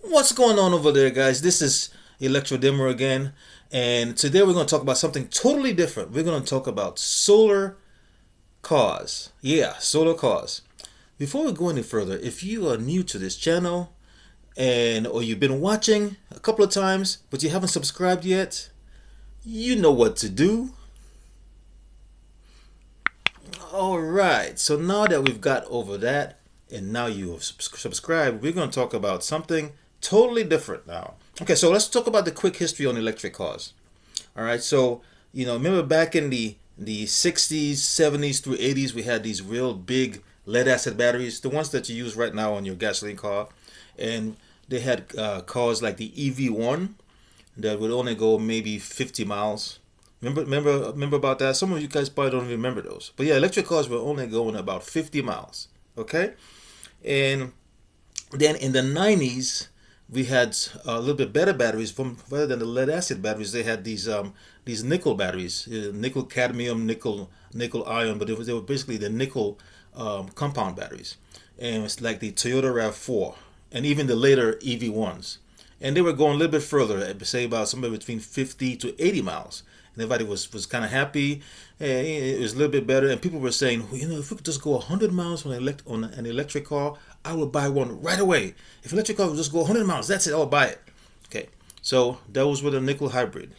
What's going on over there, guys? This is Electro Dimmer again, and today we're going to talk about something totally different. We're going to talk about solar cars. Yeah, solar cars. Before we go any further, if you are new to this channel and or you've been watching a couple of times but you haven't subscribed yet, you know what to do. All right. So now that we've got over that and now you have subscribed, we're going to talk about something totally different now. Okay, so let's talk about the quick history on electric cars. All right, so remember back in the 60s, 70s through 80s, we had these real big lead acid batteries, the ones that you use right now on your gasoline car, and they had cars like the EV1 that would only go maybe 50 miles. Remember about that? Some of you guys probably don't remember those, but yeah, electric cars were only going about 50 miles. Okay, and then in the 90s we had a little bit better batteries from rather than the lead acid batteries. They had these nickel batteries, nickel cadmium, nickel ion, but they were basically the nickel compound batteries, and it's like the Toyota Rav4 and even the later EV1s, and they were going a little bit further, say about somewhere between 50 to 80 miles. And everybody was kind of happy. It was a little bit better, and people were saying, well, if we could just go 100 miles on an electric car, I would buy one right away. If electric car would just go 100 miles, that's it, I would buy it. Okay, so that was with a nickel hybrid.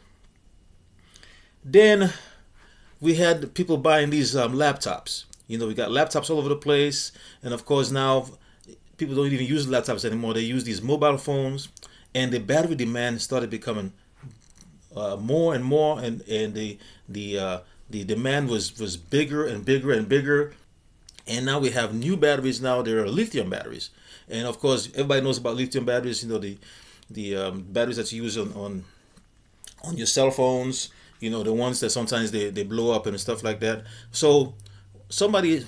Then we had people buying these laptops. We got laptops all over the place, and of course now people don't even use laptops anymore. They use these mobile phones, and the battery demand started becoming more and more, and the demand was bigger and bigger and bigger. And now we have new batteries. Now there are lithium batteries, and of course everybody knows about lithium batteries. The batteries that you use on your cell phones. The ones that sometimes they blow up and stuff like that. So somebody,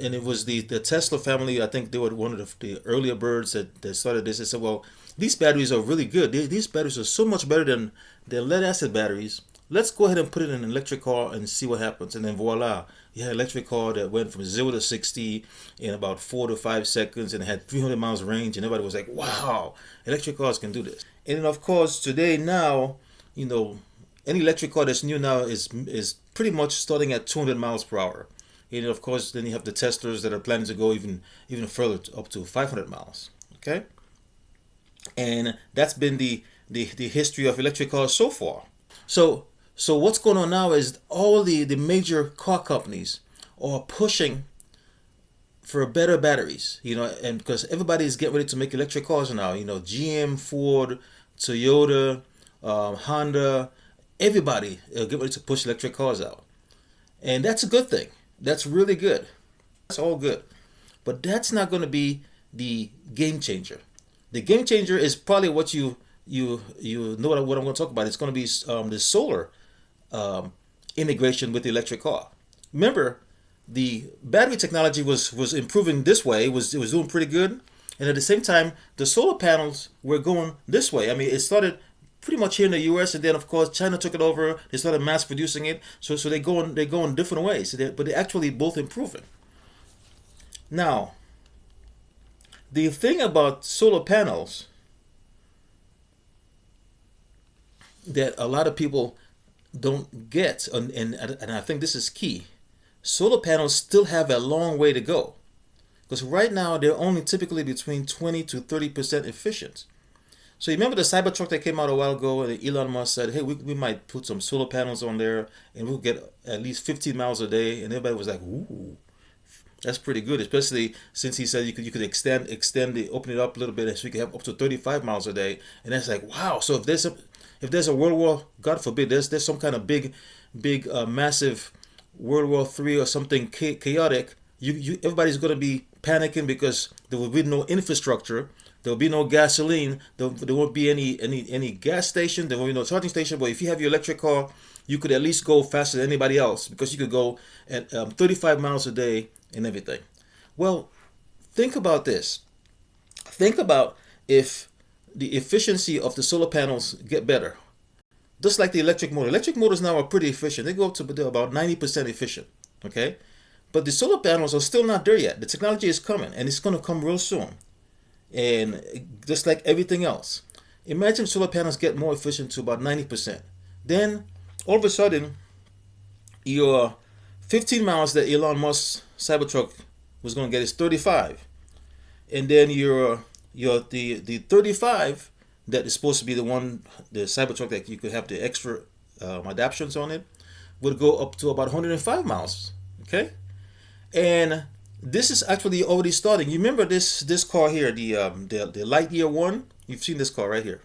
and it was the Tesla family. I think they were one of the earlier birds that started this. They said, well, these batteries are really good. These batteries are so much better than lead acid batteries. Let's go ahead and put it in an electric car and see what happens. And then voila, you had an electric car that went from 0 to 60 in about 4 to 5 seconds and had 300 miles range. And everybody was like, wow, electric cars can do this. And then of course today now, any electric car that's new now is pretty much starting at 200 miles per hour. And of course then you have the Teslas that are planning to go even further, up to 500 miles. Okay, and that's been the history of electric cars so far. So what's going on now is all the major car companies are pushing for better batteries, and because everybody's getting ready to make electric cars now, GM, Ford, Toyota, Honda, everybody get ready to push electric cars out. And that's a good thing. That's really good. That's all good. But that's not going to be the game changer. The game changer is probably what you know what I'm going to talk about. It's going to be the solar integration with the electric car. Remember, the battery technology was improving this way. It was doing pretty good, and at the same time, the solar panels were going this way. I mean, it started pretty much here in the U.S., and then of course China took it over. They started mass producing it. So they go in different ways. But they're actually both improving. Now, the thing about solar panels that a lot of people don't get, and I think this is key, solar panels still have a long way to go. Because right now they're only typically between 20 to 30% efficient. So you remember the Cybertruck that came out a while ago, and Elon Musk said, hey, we might put some solar panels on there and we'll get at least 15 miles a day. And everybody was like, ooh, that's pretty good, especially since he said you could open it up a little bit so you could have up to 35 miles a day. And that's like, wow. So if there's a world war, God forbid, there's some kind of big massive World War III or something chaotic, everybody's going to be panicking because there will be no infrastructure. There will be no gasoline. There won't be any gas station. There won't be no charging station. But if you have your electric car, you could at least go faster than anybody else because you could go at 35 miles a day and everything. Well, think about this. Think about if the efficiency of the solar panels get better. Just like the electric motor. Electric motors now are pretty efficient. They go up to about 90% efficient. Okay? But the solar panels are still not there yet. The technology is coming, and it's going to come real soon. And just like everything else, imagine solar panels get more efficient to about 90%. Then all of a sudden, your 15 miles that Elon Musk Cybertruck was going to get is 35, and then the 35 that is supposed to be the Cybertruck that you could have the extra adaptions on it would go up to about 105 miles. Okay, and this is actually already starting. You remember this car here, the Lightyear one. You've seen this car right here,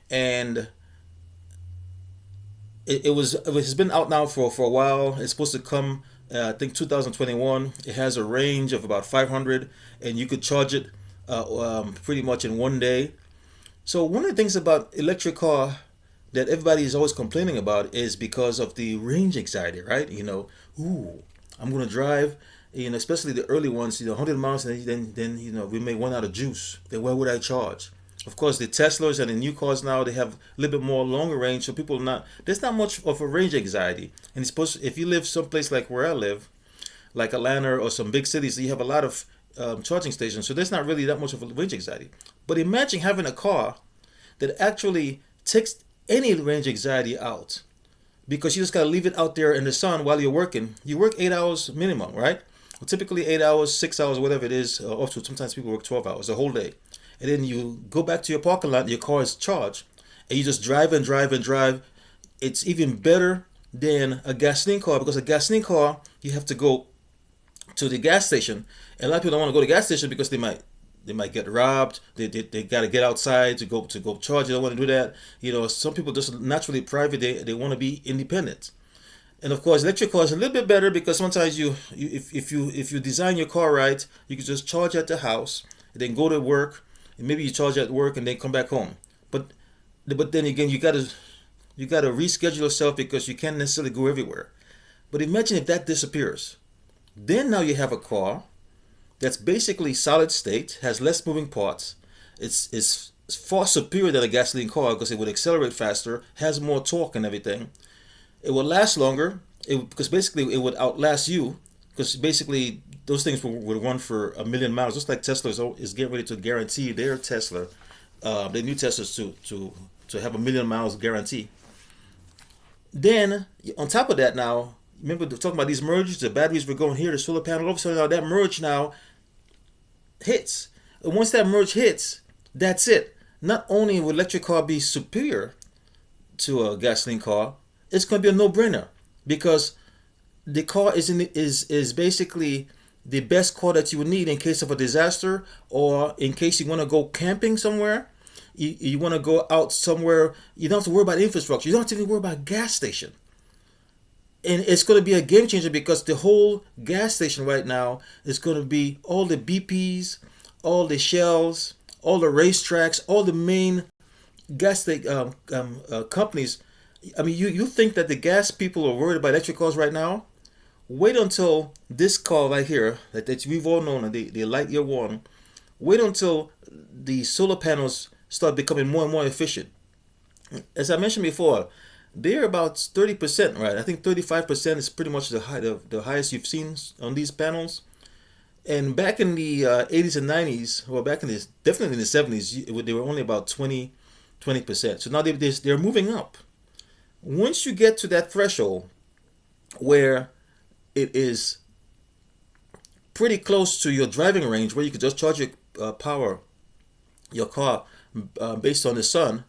and it has been out now for a while. It's supposed to come, I think 2021. It has a range of about 500, and you could charge it pretty much in one day. So one of the things about electric car that everybody is always complaining about is because of the range anxiety, right? Ooh, I'm gonna drive, especially the early ones, 100 miles, and then we may run out of juice. Then where would I charge? Of course, the Teslas and the new cars now, they have a little bit more longer range, so people there's not much of a range anxiety. And it's if you live someplace like where I live, like Atlanta or some big cities, you have a lot of charging stations, so there's not really that much of a range anxiety. But imagine having a car that actually takes any range anxiety out, because you just got to leave it out there in the sun while you're working. You work 8 hours minimum, right? Well, typically 8 hours, 6 hours, whatever it is. Also, sometimes people work 12 hours, a whole day. And then you go back to your parking lot, and your car is charged, and you just drive and drive and drive. It's even better than a gasoline car, because a gasoline car, you have to go to the gas station. And a lot of people don't want to go to the gas station because they might get robbed. They got to get outside to go charge. They don't want to do that. Some people just naturally private. They want to be independent. And of course, electric cars are a little bit better, because sometimes if you design your car right, you can just charge at the house, and then go to work, and maybe you charge at work and then come back home. But then again, you gotta reschedule yourself, because you can't necessarily go everywhere. But imagine if that disappears. Then now you have a car that's basically solid state, has less moving parts. It's far superior than a gasoline car, because it would accelerate faster, has more torque and everything. It will last longer, because basically it would outlast you, because basically those things would run for 1,000,000 miles, just like Tesla is getting ready to guarantee their the new Teslas to have 1,000,000 miles guarantee. Then on top of that, now remember talking about these merges, the batteries were going here, the solar panel. All of a sudden now that merge now hits, and once that merge hits, that's it. Not only will electric car be superior to a gasoline car, it's going to be a no-brainer, because the car is basically the best car that you would need in case of a disaster, or in case you want to go camping somewhere. You want to go out somewhere. You don't have to worry about infrastructure. You don't have to even worry about gas station. And it's going to be a game changer, because the whole gas station right now is going to be all the BPs, all the Shells, all the racetracks, all the main gas companies. I mean, you think that the gas people are worried about electric cars right now? Wait until this car right here that we've all known, the Lightyear one. Wait until the solar panels start becoming more and more efficient. As I mentioned before, they're about 30%, right? I think 35% is pretty much the highest you've seen on these panels. And back in the 80s and 90s, well, definitely in the 70s, they were only about 20%. So now they're moving up. Once you get to that threshold where it is pretty close to your driving range, where you could just charge your car based on the sun,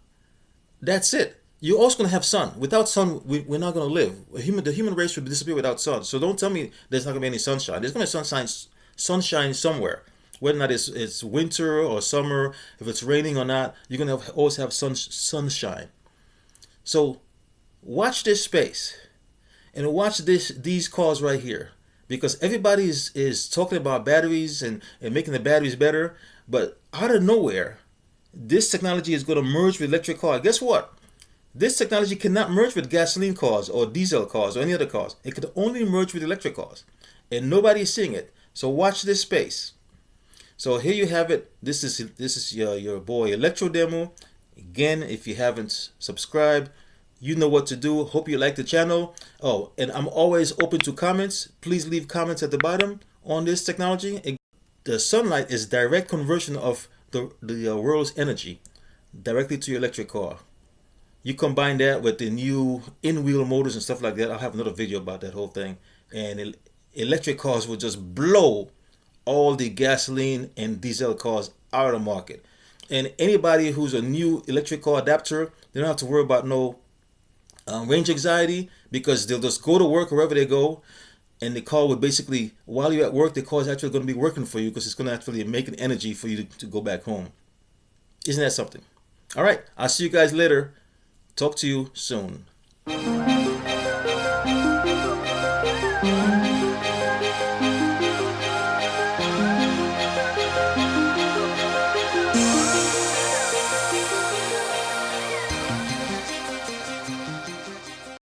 that's it. You're also going to have sun. Without sun, we're not going to live. The human race would disappear without sun. So don't tell me there's not going to be any sunshine. There's going to be sunshine somewhere. Whether or not it's winter or summer, if it's raining or not, you're going to always have sunshine. So watch this space, and watch these cars right here, because everybody is talking about batteries and making the batteries better, but out of nowhere, this technology is going to merge with electric car. Guess what? This technology cannot merge with gasoline cars or diesel cars or any other cars. It could only merge with electric cars, and nobody is seeing it. So watch this space. So here you have it. This is your boy Electro Demo. Again, if you haven't subscribed, you know what to do. Hope you like the channel. Oh, and I'm always open to comments. Please leave comments at the bottom on this technology. the sunlight is direct conversion of the world's energy directly to your electric car. You combine that with the new in-wheel motors and stuff like that. I'll have another video about that whole thing. And electric cars will just blow all the gasoline and diesel cars out of the market. And anybody who's a new electric car adapter, they don't have to worry about no range anxiety, because they'll just go to work wherever they go, and the car will basically, while you're at work, the car is actually going to be working for you, because it's going to actually make an energy for you to go back home. Isn't that something? All right, I'll see you guys later. Talk to you soon.